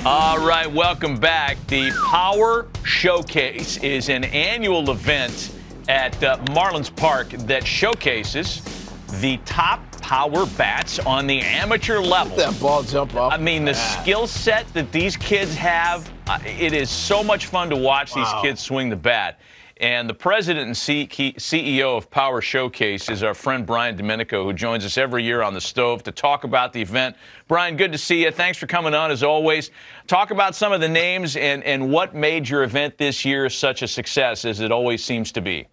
All right, welcome back. The Power Showcase is an annual event at Marlins Park that showcases the top power bats on the amateur level. That ball jump off. I mean, the skill set that these kids have, it is so much fun to watch these kids swing the bat. And the president and CEO of Power Showcase is our friend Brian Domenico, who joins us every year on the stove to talk about the event. Brian, good to see you. Thanks for coming on, as always. Talk about some of the names and what made your event this year such a success, as it always seems to be.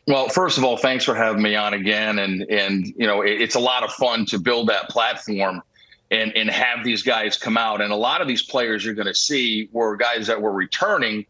Well, first of all, thanks for having me on again. And you know, it's a lot of fun to build that platform and have these guys come out. And a lot of these players you're going to see were guys that were returning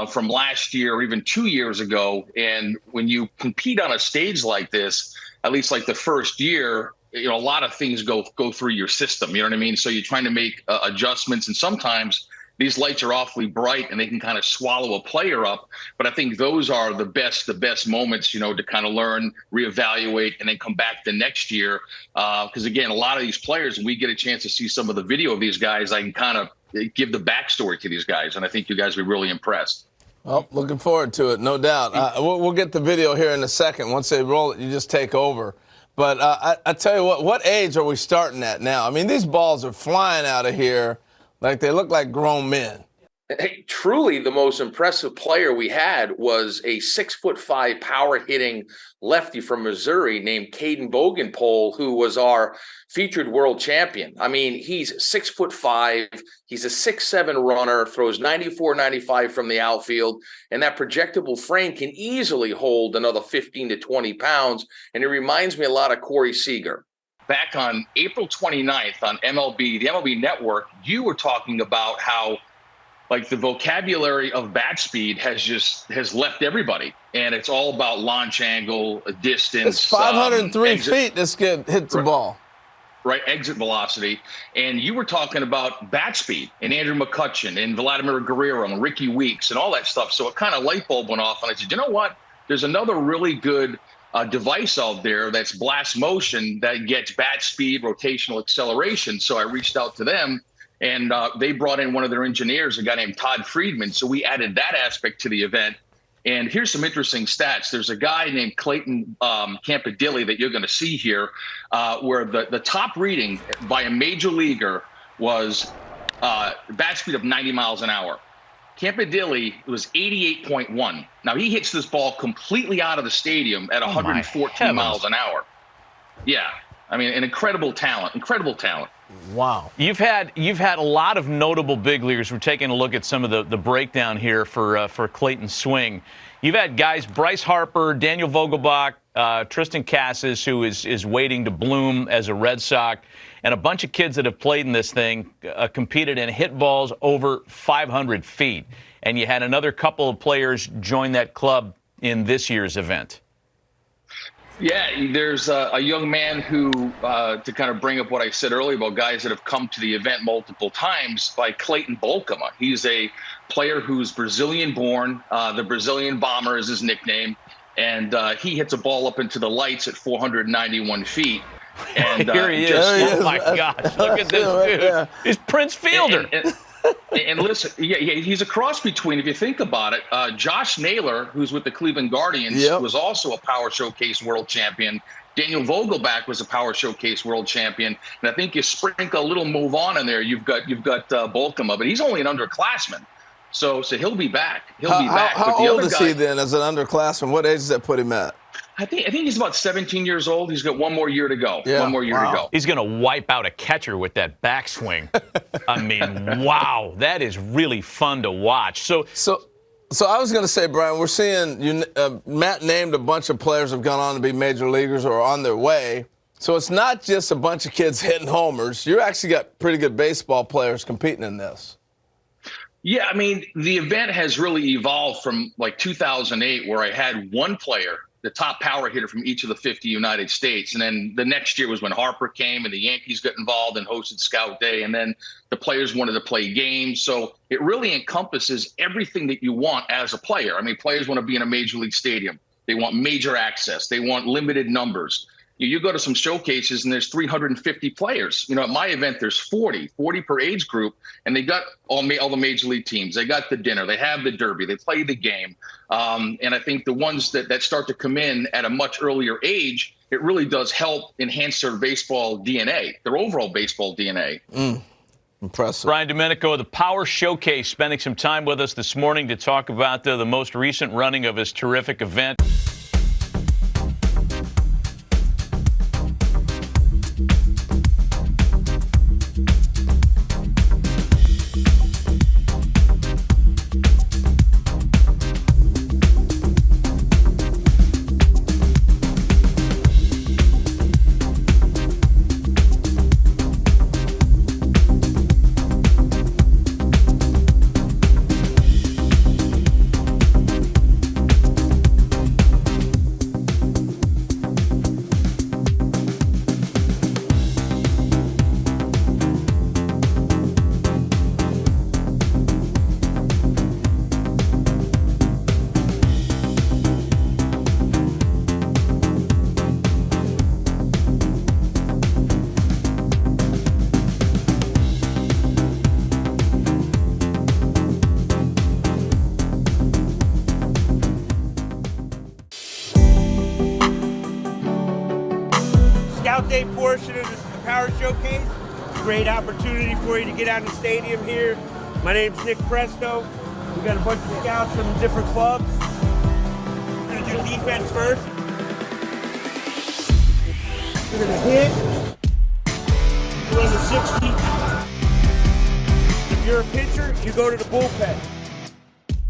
from last year or even 2 years ago. And when you compete on a stage like this, at least like the first year, you know, a lot of things go through your system. You know what I mean? So you're trying to make adjustments, and sometimes these lights are awfully bright and they can kind of swallow a player up. But I think those are the best moments, you know, to kind of learn, reevaluate, and then come back the next year. Because again, a lot of these players, when we get a chance to see some of the video of these guys, I can kind of give the backstory to these guys. And I think you guys will be really impressed. Well, looking forward to it, no doubt. We'll get the video here in a second. Once they roll it, you just take over. But I tell you what age are we starting at now? I mean, these balls are flying out of here like they look like grown men. Hey, truly the most impressive player we had was a 6'5" power hitting lefty from Missouri named Caden Bogenpole, who was our featured world champion. I mean, he's 6'5", he's a 6'7" runner, throws 94, 95 from the outfield, and that projectable frame can easily hold another 15 to 20 pounds. And it reminds me a lot of Corey Seager. Back on April 29th on the MLB Network, you were talking about how like the vocabulary of bat speed has left everybody, and it's all about launch angle, distance. It's 503 feet this kid hits the ball. Right, exit velocity. And you were talking about bat speed and Andrew McCutchen and Vladimir Guerrero and Ricky Weeks and all that stuff. So it kind of light bulb went off, and I said, you know what? There's another really good device out there that's blast motion that gets bat speed, rotational acceleration. So I reached out to them. And they brought in one of their engineers, a guy named Todd Friedman. So we added that aspect to the event. And here's some interesting stats. There's a guy named Clayton Campadilli that you're going to see here, where the top reading by a major leaguer was bat speed of 90 miles an hour. Campadilli was 88.1. Now, he hits this ball completely out of the stadium at 114 miles an hour. Yeah. I mean, an incredible talent. Wow. You've had a lot of notable big leaguers. We're taking a look at some of the breakdown here for Clayton's swing. You've had guys, Bryce Harper, Daniel Vogelbach, Tristan Casas, who is waiting to bloom as a Red Sox, and a bunch of kids that have played in this thing, competed and hit balls over 500 feet. And you had another couple of players join that club in this year's event. Yeah, there's a young man who, to kind of bring up what I said earlier about guys that have come to the event multiple times, by Clayton Bolkema. He's a player who's Brazilian-born. The Brazilian Bomber is his nickname. And he hits a ball up into the lights at 491 feet. And here he is. Oh, my gosh. Look at this dude. He's Prince Fielder. And listen, he's a cross between, if you think about it, Josh Naylor, who's with the Cleveland Guardians, was also a Power Showcase world champion. Daniel Vogelbach was a Power Showcase world champion. And I think you sprinkle a little move on in there, you've got Bolkema, but he's only an underclassman. So he'll be back. He'll be back. How old is he then as an underclassman? What age does that put him at? I think he's about 17 years old. He's got one more year to go. Yeah. One more year to go. He's going to wipe out a catcher with that backswing. I mean, wow, that is really fun to watch. So I was going to say, Brian, we're seeing Matt named a bunch of players have gone on to be major leaguers or are on their way. So it's not just a bunch of kids hitting homers. You actually got pretty good baseball players competing in this. Yeah, I mean, the event has really evolved from like 2008, where I had one player, the top power hitter from each of the 50 United States. And then the next year was when Harper came and the Yankees got involved and hosted Scout Day. And then the players wanted to play games. So it really encompasses everything that you want as a player. I mean, players want to be in a major league stadium. They want major access. They want limited numbers. You go to some showcases and there's 350 players. At my event, there's 40 per age group, and they got all the major league teams. They got the dinner, they have the derby, they play the game. And I think the ones that start to come in at a much earlier age, it really does help enhance their baseball DNA, their overall baseball DNA. Impressive. Brian Domenico of the Power Showcase spending some time with us this morning to talk about the most recent running of his terrific event. Scout Day portion of this Power Showcase. Great opportunity for you to get out in the stadium here. My name's Nick Presto. We got a bunch of scouts from different clubs. We're gonna do defense first. We're gonna hit. Run the 60. If you're a pitcher, you go to the bullpen.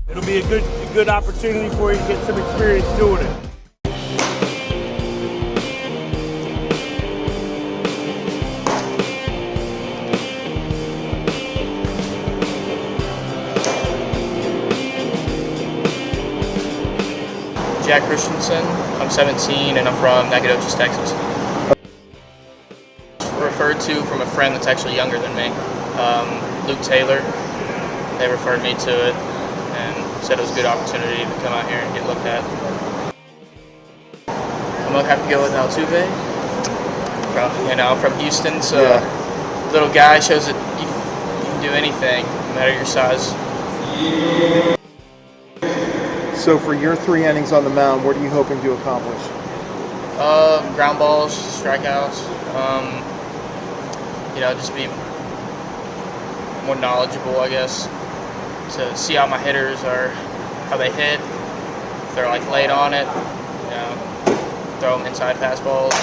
It'll be a good opportunity for you to get some experience doing it. Jack Christensen. I'm 17 and I'm from Nacogdoches, Texas. Referred to from a friend that's actually younger than me, Luke Taylor. They referred me to it and said it was a good opportunity to come out here and get looked at. I'm gonna have to go with Altuve. From Houston, so little guy shows that you can do anything, no matter your size. So for your 3 innings on the mound, what are you hoping to accomplish? Ground balls, strikeouts, just be more knowledgeable, I guess, to see how my hitters are, how they hit, if they're like late on it, throw them inside fastballs.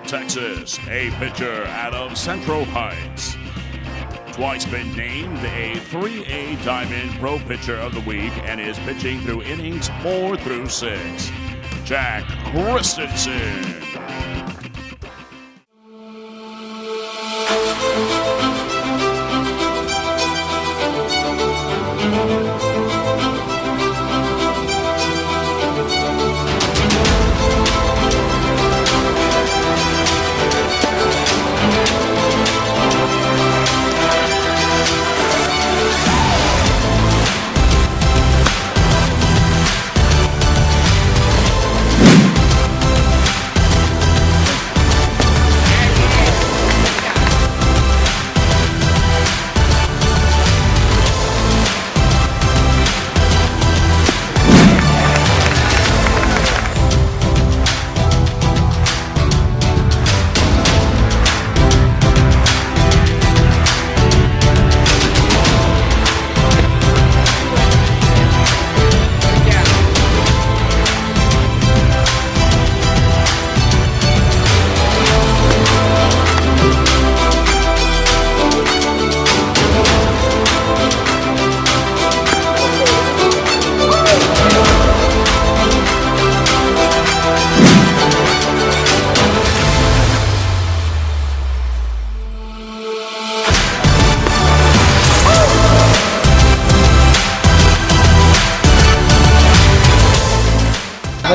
Texas, a pitcher out of Central Heights. Twice been named a 3A Diamond Pro Pitcher of the Week and is pitching through innings 4 through 6. Jack Christensen.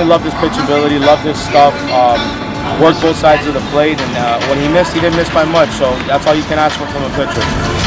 definitely loved his pitchability, loved his stuff. Worked both sides of the plate, and when he missed, he didn't miss by much. So that's all you can ask for from a pitcher.